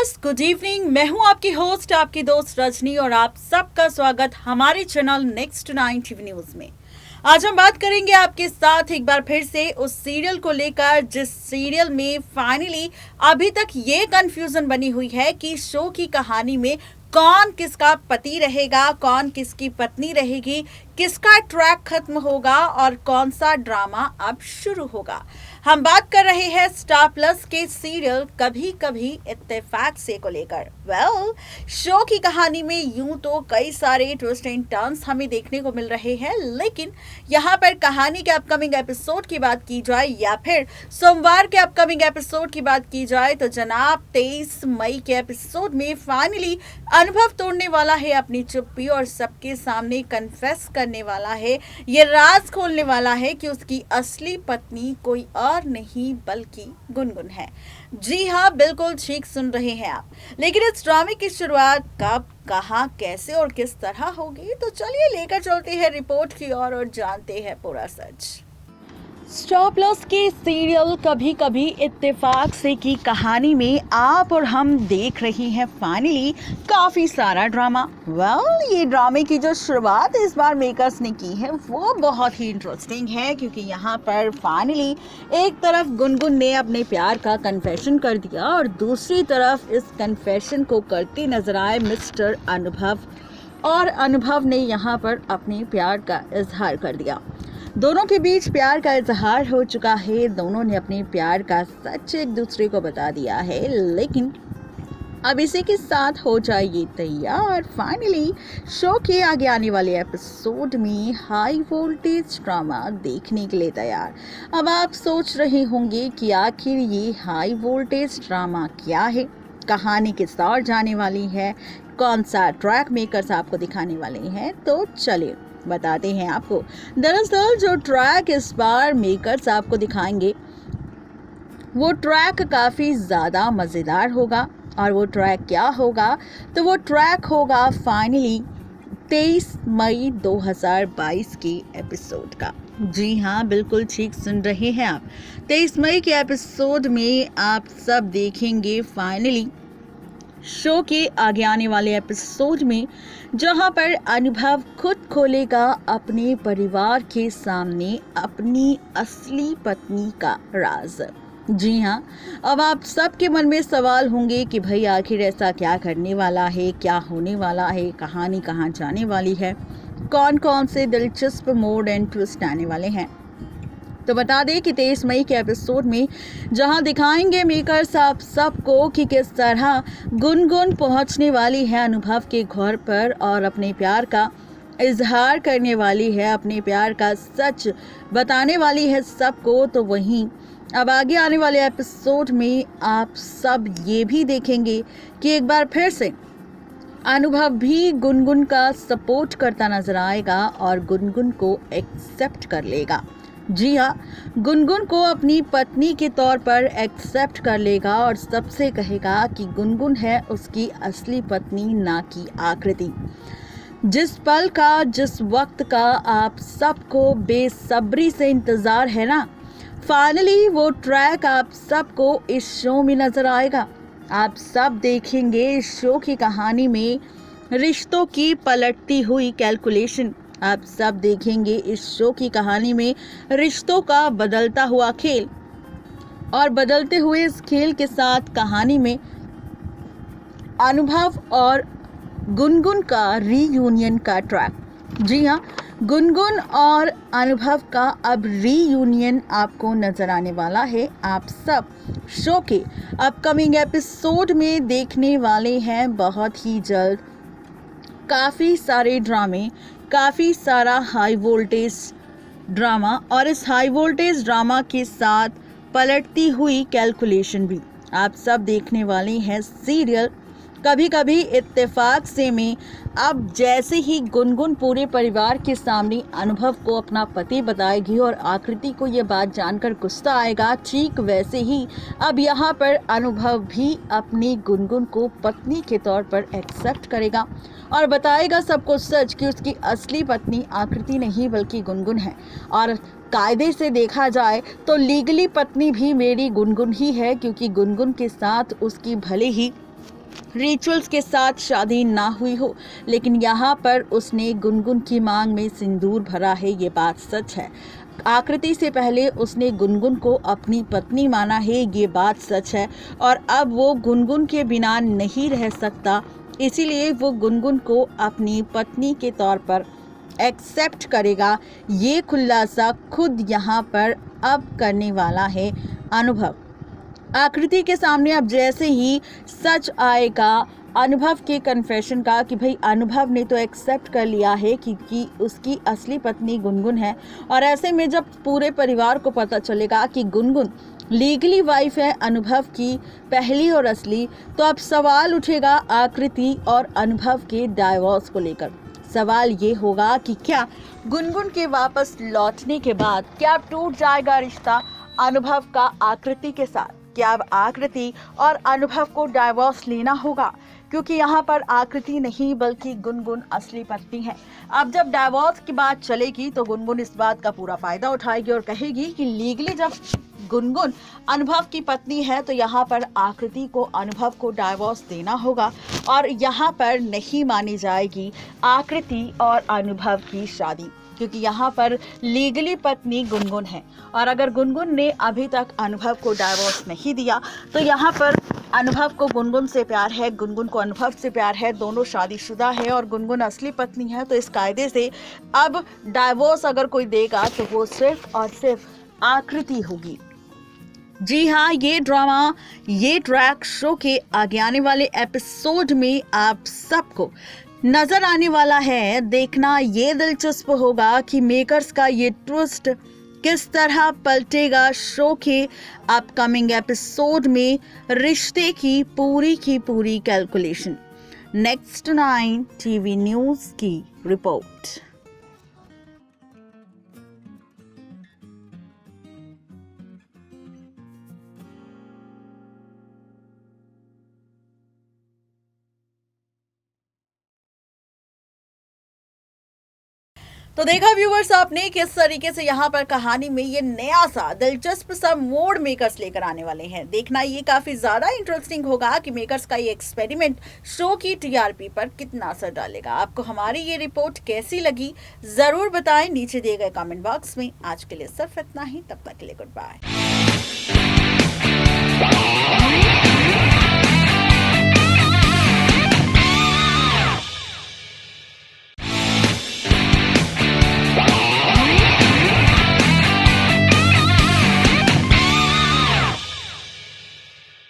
Viewers, good evening. मैं हूं आपकी होस्ट, आपकी दोस्त रजनी, और आप सबका स्वागत हमारे चैनल नेक्स्ट 9 टीवी न्यूज में। आज हम बात करेंगे आपके साथ एक बार फिर से उस सीरियल को लेकर जिस सीरियल में फाइनली अभी तक ये कंफ्यूजन बनी हुई है कि शो की कहानी में कौन किसका पति रहेगा, कौन किसकी पत्नी रहेगी, किसका ट्रैक खत्म होगा और कौन सा ड्रामा अब शुरू होगा। हम बात कर रहे हैं स्टार प्लस के सीरियल कभी कभी इत्तेफाक से को लेकर। शो की कहानी में यूं तो कई सारे ट्विस्ट एंड टर्न्स हमें देखने को मिल रहे हैं, लेकिन यहाँ पर कहानी के अपकमिंग एपिसोड की बात की जाए या फिर सोमवार के अपकमिंग एपिसोड की बात की जाए तो जनाब 23 मई के एपिसोड में फाइनली अनुभव तोड़ने वाला है अपनी चुप्पी और सबके सामने कन्फेस करने वाला है, ये राज खोलने वाला है कि उसकी असली पत्नी कोई और नहीं बल्कि गुनगुन है। जी हाँ, बिल्कुल ठीक सुन रहे हैं आप। लेकिन इस ड्रामे की शुरुआत कब, कहां, कैसे और किस तरह होगी, तो चलिए लेकर चलते हैं रिपोर्ट की ओर और जानते हैं पूरा सच। स्टार प्लस के सीरियल कभी कभी इत्तेफाक से की कहानी में आप और हम देख रहे हैं फाइनली काफी सारा ड्रामा। ये ड्रामे की जो शुरुआत इस बार मेकर्स ने की है वो बहुत ही इंटरेस्टिंग है, क्योंकि यहाँ पर फाइनली एक तरफ गुनगुन ने अपने प्यार का कन्फेशन कर दिया और दूसरी तरफ इस कन्फेशन को करते नजर आए मिस्टर अनुभव, और अनुभव ने यहाँ पर अपने प्यार का इजहार कर दिया। दोनों के बीच प्यार का इजहार हो चुका है, दोनों ने अपने प्यार का सच एक दूसरे को बता दिया है, लेकिन अब इसी के साथ हो जाइए तैयार फाइनली शो के आगे आने वाले एपिसोड में हाई वोल्टेज ड्रामा देखने के लिए तैयार। अब आप सोच रहे होंगे कि आखिर ये हाई वोल्टेज ड्रामा क्या है, कहानी किस ओर जाने वाली है, कौन सा ट्रैक मेकर्स आपको दिखाने वाले हैं, तो चलिए बताते हैं आपको। दरअसल जो ट्रैक इस बार मेकर्स आपको दिखाएंगे वो ट्रैक काफ़ी ज़्यादा मज़ेदार होगा, और वो ट्रैक क्या होगा, तो वो ट्रैक होगा फाइनली 23 मई 2022 के एपिसोड का। जी हाँ, बिल्कुल ठीक सुन रहे हैं आप। 23 मई के एपिसोड में आप सब देखेंगे फाइनली शो के आगे आने वाले एपिसोड में जहां पर अनुभव खुद खोलेगा अपने परिवार के सामने अपनी असली पत्नी का राज। जी हाँ, अब आप सबके मन में सवाल होंगे कि भाई आखिर ऐसा क्या करने वाला है, क्या होने वाला है, कहानी कहाँ जाने वाली है, कौन कौन से दिलचस्प मोड एंड ट्विस्ट आने वाले हैं। तो बता दें कि 23 मई के एपिसोड में जहां दिखाएंगे मेकर्स आप सबको कि किस तरह गुनगुन पहुंचने वाली है अनुभव के घर पर और अपने प्यार का इजहार करने वाली है, अपने प्यार का सच बताने वाली है सबको, तो वहीं अब आगे आने वाले एपिसोड में आप सब ये भी देखेंगे कि एक बार फिर से अनुभव भी गुनगुन का सपोर्ट करता नजर आएगा और गुनगुन को एक्सेप्ट कर लेगा। जी हाँ, गुनगुन को अपनी पत्नी के तौर पर एक्सेप्ट कर लेगा और सबसे कहेगा कि गुनगुन है उसकी असली पत्नी, ना कि आकृति। जिस पल का, जिस वक्त का आप सबको बेसब्री से इंतज़ार है ना, फाइनली वो ट्रैक आप सबको इस शो में नज़र आएगा। आप सब देखेंगे इस शो की कहानी में रिश्तों की पलटती हुई कैलकुलेशन। आप सब देखेंगे इस शो की कहानी में रिश्तों का बदलता हुआ खेल, और बदलते हुए इस खेल के साथ कहानी में अनुभव और गुनगुन का रीयूनियन का ट्रैक। जी हाँ, गुनगुन और अनुभव का अब रीयूनियन आपको नजर आने वाला है। आप सब शो के अपकमिंग एपिसोड में देखने वाले हैं बहुत ही जल्द। काफ़ी सारे ड्रामे, काफ़ी सारा हाई वोल्टेज ड्रामा, और इस हाई वोल्टेज ड्रामा के साथ पलटती हुई कैलकुलेशन भी आप सब देखने वाले हैं सीरियल कभी कभी इत्तेफाक से में। अब जैसे ही गुनगुन पूरे परिवार के सामने अनुभव को अपना पति बताएगी और आकृति को ये बात जानकर गुस्सा आएगा, ठीक वैसे ही अब यहाँ पर अनुभव भी अपनी गुनगुन को पत्नी के तौर पर एक्सेप्ट करेगा और बताएगा सबको सच कि उसकी असली पत्नी आकृति नहीं बल्कि गुनगुन है। और कायदे से देखा जाए तो लीगली पत्नी भी मेरी गुनगुन ही है, क्योंकि गुनगुन के साथ उसकी भले ही रिचुअल्स के साथ शादी ना हुई हो, लेकिन यहाँ पर उसने गुनगुन की मांग में सिंदूर भरा है, ये बात सच है। आकृति से पहले उसने गुनगुन को अपनी पत्नी माना है, ये बात सच है। और अब वो गुनगुन के बिना नहीं रह सकता, इसीलिए वो गुनगुन को अपनी पत्नी के तौर पर एक्सेप्ट करेगा। ये खुलासा खुद यहाँ पर अब करने वाला है अनुभव। आकृति के सामने अब जैसे ही सच आएगा अनुभव के कन्फेशन का कि भाई अनुभव ने तो एक्सेप्ट कर लिया है कि उसकी असली पत्नी गुनगुन है, और ऐसे में जब पूरे परिवार को पता चलेगा कि गुनगुन लीगली वाइफ है अनुभव की पहली और असली, तो अब सवाल उठेगा आकृति और अनुभव के डाइवोर्स को लेकर। सवाल ये होगा कि क्या गुनगुन के वापस लौटने के बाद क्या टूट जाएगा रिश्ता अनुभव का आकृति के साथ? क्या अब आकृति और अनुभव को डाइवोर्स लेना होगा, क्योंकि यहाँ पर आकृति नहीं बल्कि गुनगुन असली पत्नी है। अब जब डाइवोर्स की बात चलेगी तो गुनगुन इस बात का पूरा फायदा उठाएगी और कहेगी कि लीगली जब गुनगुन अनुभव की पत्नी है तो यहाँ पर आकृति को अनुभव को डाइवोर्स देना होगा, और यहाँ पर नहीं मानी जाएगी आकृति और अनुभव की शादी, क्योंकि यहाँ पर लीगली पत्नी गुनगुन है। और अगर गुनगुन ने अभी तक अनुभव को डाइवोर्स नहीं दिया तो यहाँ पर अनुभव को गुनगुन से प्यार है, गुनगुन को अनुभव से प्यार है, दोनों शादीशुदा है और गुनगुन असली पत्नी है। तो इस कायदे से अब डाइवोर्स अगर कोई देगा तो वो सिर्फ और सिर्फ आकृति होगी। जी हाँ, ये ड्रामा, ये ट्रैक शो के आगे आने वाले एपिसोड में आप सबको नजर आने वाला है। देखना ये दिलचस्प होगा कि मेकर्स का ये ट्विस्ट किस तरह पलटेगा शो के अपकमिंग एपिसोड में रिश्ते की पूरी कैलकुलेशन। नेक्स्ट 9 टीवी न्यूज की रिपोर्ट। तो देखा व्यूवर्स आपने किस तरीके से यहाँ पर कहानी में ये नया सा दिलचस्प सा मोड़ मेकर्स लेकर आने वाले हैं। देखना ये काफी ज्यादा इंटरेस्टिंग होगा कि मेकर्स का ये एक्सपेरिमेंट शो की टीआरपी पर कितना असर डालेगा। आपको हमारी ये रिपोर्ट कैसी लगी जरूर बताएं नीचे दिए गए कमेंट बॉक्स में। आज के लिए सिर्फ इतना ही, तब तक के लिए गुड बाय।